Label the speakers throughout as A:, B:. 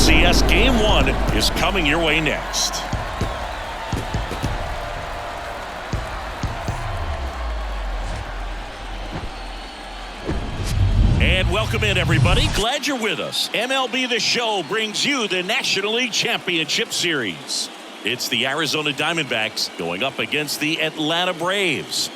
A: NLCS Game 1 is coming your way next. And welcome in, everybody. Glad you're with us. MLB The Show brings you the National League Championship Series. It's the Arizona Diamondbacks going up against the Atlanta Braves.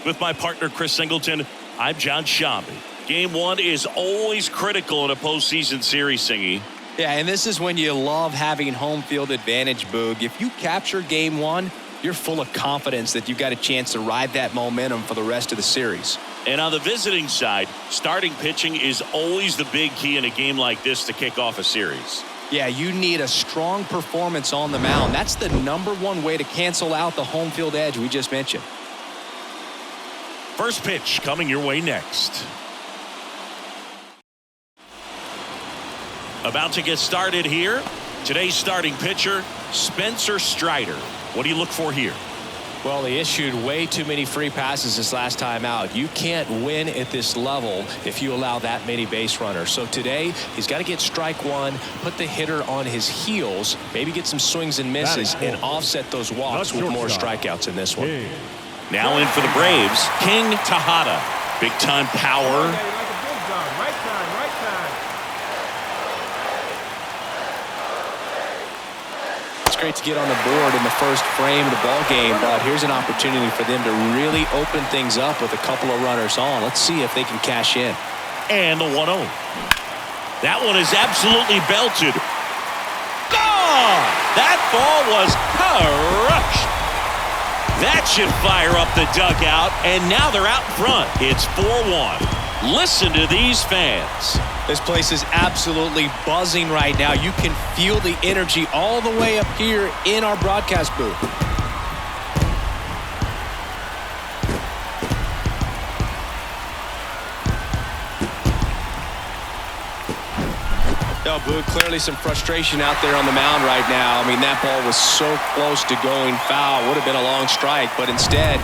A: With my partner, Chris Singleton, I'm John Shambi. Game 1 is always critical in a postseason series, Singy.
B: Yeah, and this is when you love having home field advantage, Boog. If you capture Game 1, you're full of confidence that you've got a chance to ride that momentum for the rest of the series.
A: And on the visiting side, starting pitching is always the big key in a game like this to kick off a series.
B: Yeah, you need a strong performance on the mound. That's the #1 way to cancel out the home field edge we just mentioned.
A: First pitch coming your way next. About to get started here. Today's starting pitcher, Spencer Strider. What do you look for here?
B: Well, he issued way too many free passes this last time out. You can't win at this level if you allow that many base runners. So today, he's got to get strike one, put the hitter on his heels, maybe get some swings and misses, and offset those walks with more strikeouts in this one.
A: Now in for the Braves, King Tejada. Big-time power.
B: It's great to get on the board in the first frame of the ball game, but here's an opportunity for them to really open things up with a couple of runners on. Let's see if they can cash in.
A: And the 1-0. That one is absolutely belted. Gone! That ball was crushed. That should fire up the dugout, and now they're out front. It's 4-1. Listen to these fans.
B: This place is absolutely buzzing right now. You can feel the energy all the way up here in our broadcast booth. No, Boo, clearly some frustration out there on the mound right now. I mean, that ball was so close to going foul. Would have been a long strike, but instead.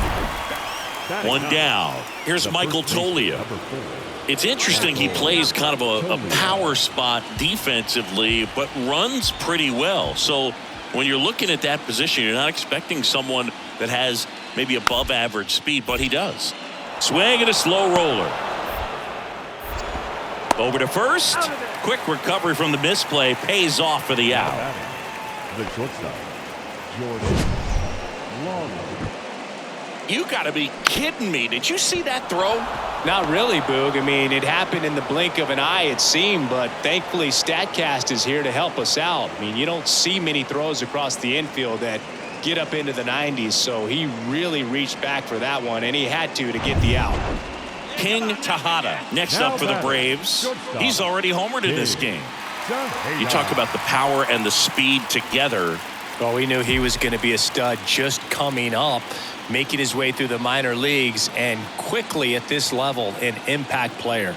A: One down. Here's Michael Toglia. It's interesting, he plays kind of a power spot defensively, but runs pretty well. So when you're looking at that position, you're not expecting someone that has maybe above average speed, but he does. Swing and a slow roller. Over to first. Quick recovery from the misplay pays off for the out.
C: The shortstop, Jordan Long.
A: You got to be kidding me. Did you see that throw?
B: Not really, Boog. I mean, it happened in the blink of an eye, it seemed, but thankfully StatCast is here to help us out. I mean, you don't see many throws across the infield that get up into the 90s, so he really reached back for that one, and he had to get the out.
A: King Tejada next up for the Braves. He's already homered in this game. You talk about the power and the speed together.
B: Well, we knew he was going to be a stud just coming up, making his way through the minor leagues, and quickly at this level, an impact player.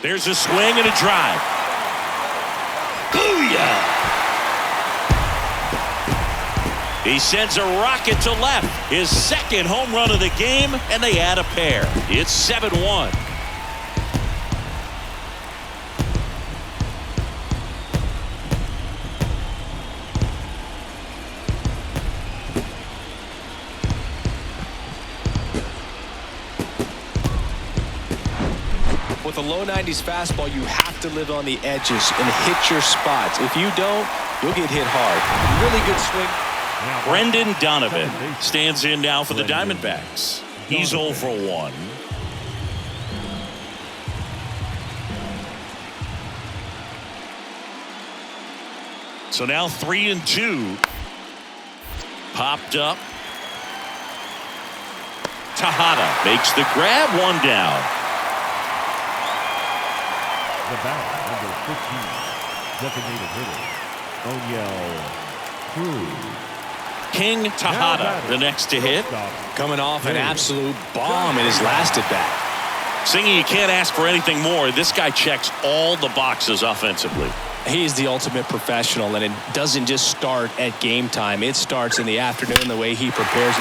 A: There's a swing and a drive. Booyah! He sends a rocket to left. His second home run of the game, and they add a pair. It's 7-1.
B: With a low 90s fastball, you have to live on the edges and hit your spots. If you don't, you'll get hit hard. Really good swing.
A: Brendan Donovan stands in now for the Diamondbacks. He's 0 for 1. So now 3-2. Popped up. Tejada makes the grab, one down.
C: The batter, number 15, designated hitter, O'Neill Cruz.
A: King Tejada, the next to hit.
B: Coming off an absolute bomb in his last at bat.
A: Singy, you can't ask for anything more. This guy checks all the boxes offensively.
B: He is the ultimate professional, and it doesn't just start at game time. It starts in the afternoon, the way he prepares.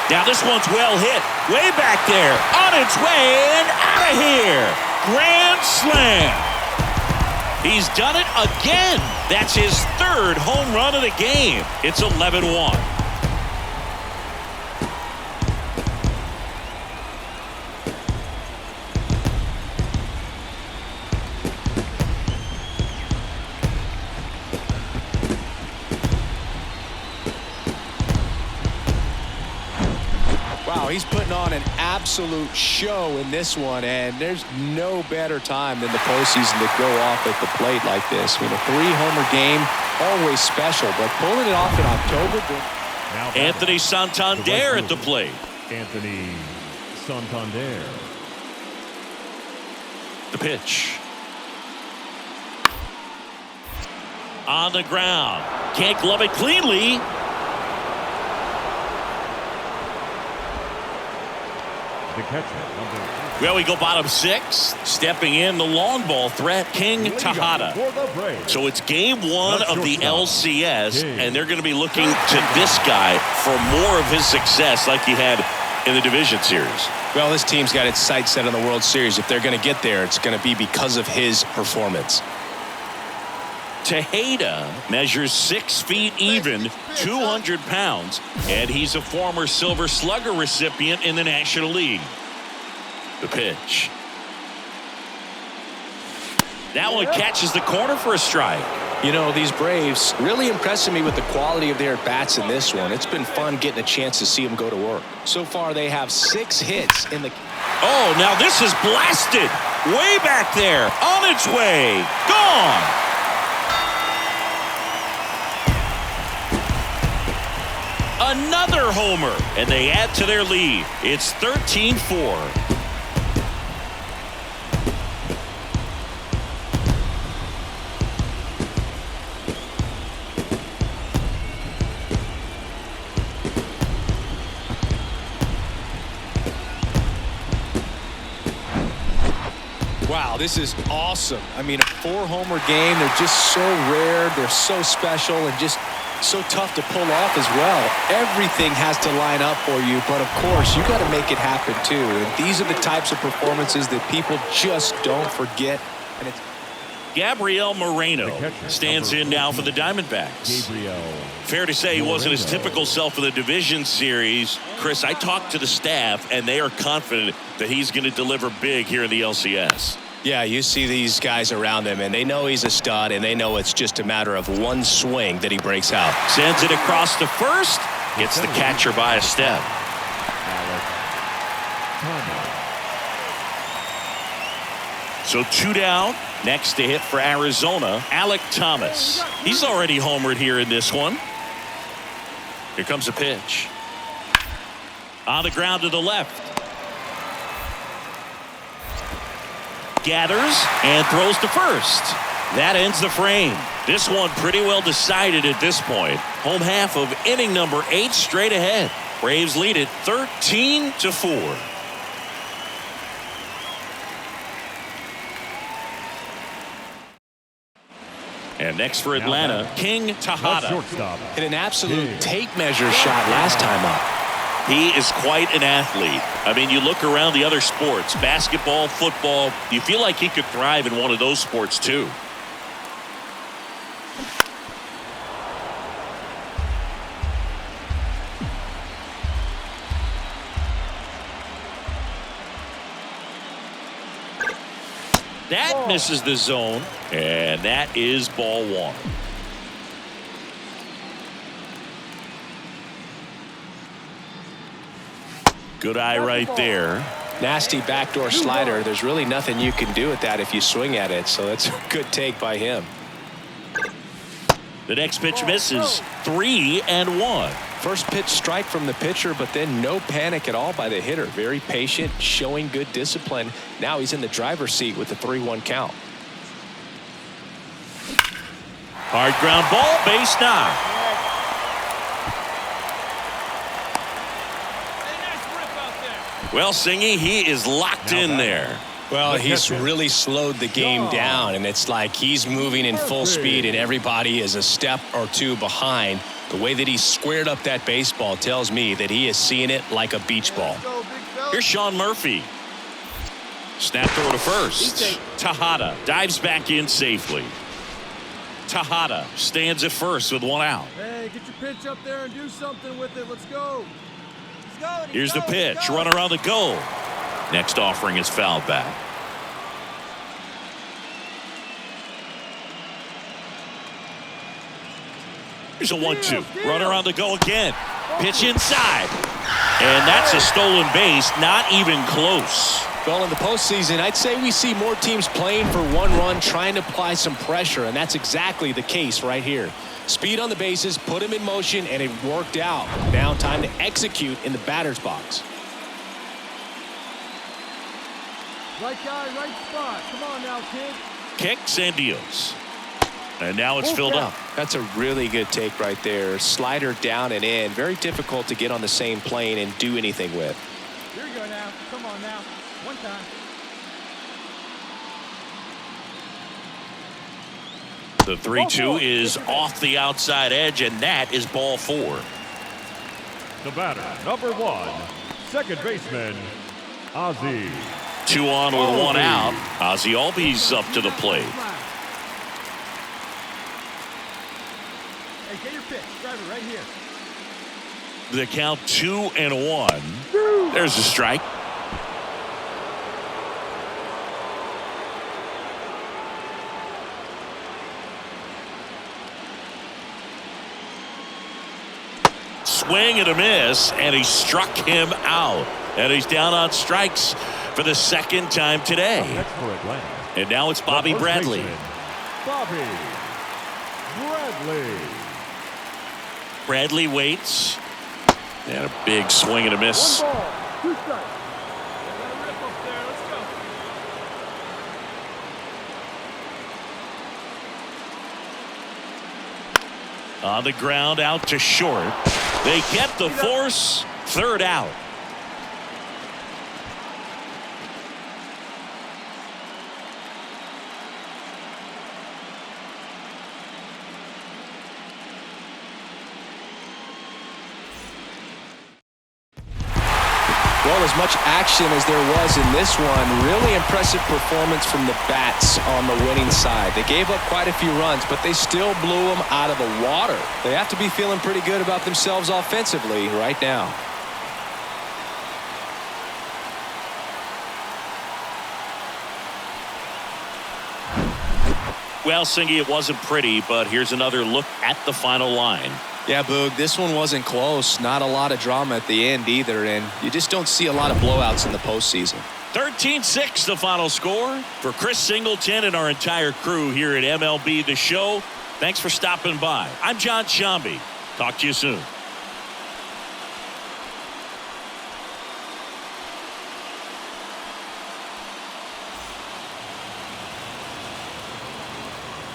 A: Now this one's well hit. Way back there. On its way and out of here. Grand slam. He's done it again. That's his third home run of the game. It's 11-1.
B: Wow, he's putting on an absolute show in this one, and there's no better time than the postseason to go off at the plate like this. I mean, a 3-homer game, always special, but pulling it off in October.
A: Anthony Santander at the plate.
C: Anthony Santander.
A: The pitch. On the ground. Can't glove it cleanly.
C: The catcher, number 2.
A: Well, we go bottom 6. Stepping in, the long ball threat, King Tejada. So it's game 1 of the LCS, and they're going to be looking to this guy for more of his success like he had in the division series.
B: Well, this team's got its sights set on the World Series. If they're going to get there, it's going to be because of his performance.
A: Tejada measures 6 feet even, 200 pounds, and he's a former Silver Slugger recipient in the National League. The pitch. That one catches the corner for a strike.
B: You know, these Braves really impressing me with the quality of their at-bats in this one. It's been fun getting a chance to see them go to work. So far, they have 6 hits in the...
A: Oh, now this is blasted. Way back there. On its way. Gone. Another homer, and they add to their lead. It's 13-4.
B: Wow, this is awesome. I mean, a 4-homer game. They're just so rare. They're so special and just so tough to pull off as well. Everything has to line up for you, but of course, you got to make it happen too. And these are the types of performances that people just don't forget. And it's
A: Gabriel Moreno stands in now for the Diamondbacks. Fair to say he wasn't his typical self in the division series. Chris, I talked to the staff, and they are confident that he's going to deliver big here in the LCS.
B: Yeah, you see these guys around him, and they know he's a stud, and they know it's just a matter of one swing that he breaks out.
A: Sends it across to first. Gets the catcher by a step. So 2 down. Next to hit for Arizona, Alek Thomas. He's already homered here in this one. Here comes a pitch. On the ground to the left. Gathers and throws to first. That ends the frame. This one pretty well decided at this point. Home half of inning number 8 straight ahead. Braves lead it 13-4. And next for Atlanta, King Tejada.
B: Hit an absolute tape measure shot last time up.
A: He is quite an athlete. I mean, you look around the other sports, basketball, football, you feel like he could thrive in one of those sports too. That misses the zone, and that is ball 1. Good eye right there.
B: Nasty backdoor slider. There's really nothing you can do with that if you swing at it, so that's a good take by him.
A: The next pitch misses. 3-1.
B: First pitch strike from the pitcher, but then no panic at all by the hitter. Very patient, showing good discipline. Now he's in the driver's seat with the 3-1 count.
A: Hard ground ball, base knock. Well, Singy, he is locked in there.
B: Well, he's really slowed the game down, and it's like he's moving in full speed, and everybody is a step or two behind. The way that he squared up that baseball tells me that he is seeing it like a beach ball.
A: Here's Sean Murphy. Snap throw to first. Tejada dives back in safely. Tejada stands at first with one out.
D: Hey, get your pitch up there and do something with it. Let's go.
A: Here's the pitch. Runner on the goal. Next offering is fouled back. Here's a 1-2. Runner on the go again. Pitch inside. And that's a stolen base. Not even close.
B: Well, in the postseason, I'd say we see more teams playing for one run, trying to apply some pressure, and that's exactly the case right here. Speed on the bases, put him in motion, and it worked out. Now time to execute in the batter's box.
D: Right guy, right spot. Come on now, kid.
A: Kicks and deals. And now it's filled up.
B: That's a really good take right there. Slider down and in. Very difficult to get on the same plane and do anything with.
D: Here you go now. Come on now. One time.
A: The 3-2 is off the outside edge, and that is ball 4.
C: The batter, number 1, second baseman, Ozzie.
A: 2 on with 1 out. Ozzie Albies up to the plate.
D: Hey, get your pitch. Drive it right here.
A: The count 2-1. There's a strike. Swing and a miss, and he struck him out. And he's down on strikes for the second time today. And now it's Bobby Bradley.
C: Bobby Bradley.
A: Bradley waits. And a big swing and a miss.
D: 1 ball, 2 strikes. Rip up there. Let's go.
A: On the ground, out to short. They get the force. 3rd out.
B: Well, as much action as there was in this one, really impressive performance from the bats on the winning side. They gave up quite a few runs, but they still blew them out of the water. They have to be feeling pretty good about themselves offensively right now.
A: Well, Singy, it wasn't pretty, but here's another look at the final line.
B: Yeah, Boog, this one wasn't close. Not a lot of drama at the end either, and you just don't see a lot of blowouts in the postseason.
A: 13-6 the final score. For Chris Singleton and our entire crew here at MLB The Show, thanks for stopping by. I'm John Shambi. Talk to you soon.